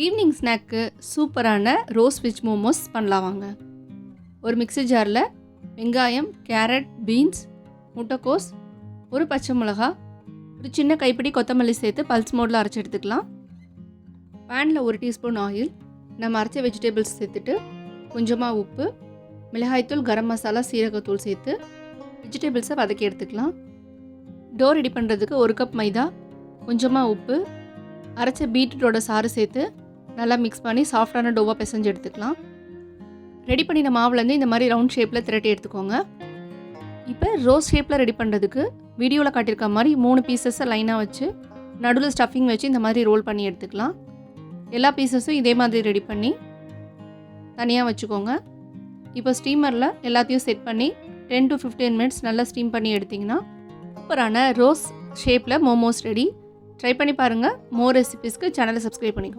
Evening snack சூப்பரான rose veg momos பண்ணலாம் வாங்க. ஒரு மிக்ஸி ஜாரில் வெங்காயம், கேரட், பீன்ஸ், முட்டைக்கோஸ், ஒரு பச்சை மிளகா, ஒரு சின்ன கைப்பிடி கொத்தமல்லி சேர்த்து பல்ஸ் மோடில் அரைச்சி எடுத்துக்கலாம். பேனில் 1 டீஸ்பூன் ஆயில், நம்ம அரைச்ச வெஜிடபிள்ஸ் சேர்த்துட்டு கொஞ்சமாக உப்பு, மிளகாய்த்தூள், கரம் மசாலா, சீரகத்தூள் சேர்த்து வெஜிடபிள்ஸை வதக்கி எடுத்துக்கலாம். டோ ரெடி பண்ணுறதுக்கு 1 கப் மைதா, கொஞ்சமாக உப்பு, அரைச்ச பீட்ரூட்டோட சாறு சேர்த்து நல்லா மிக்ஸ் பண்ணி சாஃப்டான டோவாக பிசைஞ்சு எடுத்துக்கலாம். ரெடி பண்ணின மாவுலேருந்து இந்த மாதிரி ரவுண்ட் ஷேப்பில் திரட்டி எடுத்துக்கோங்க. இப்போ ரோஸ் ஷேப்பில் ரெடி பண்ணுறதுக்கு வீடியோவில் காட்டியிருக்க மாதிரி 3 பீசஸை லைனாக வச்சு நடுவில் ஸ்டஃபிங் வச்சு இந்த மாதிரி ரோல் பண்ணி எடுத்துக்கலாம். எல்லா பீசஸும் இதே மாதிரி ரெடி பண்ணி தனியாக வச்சுக்கோங்க. இப்போ ஸ்டீமரில் எல்லாத்தையும் செட் பண்ணி 10 to 15 மினிட்ஸ் நல்லா ஸ்டீம் பண்ணி எடுத்திங்கன்னா சூப்பரான ரோஸ் ஷேப்பில் மோமோஸ் ரெடி. ட்ரை பண்ணி பாருங்கள். மோர் ரெசிபீஸ்க்கு சேனலை சப்ஸ்கிரைப் பண்ணிக்கோங்க.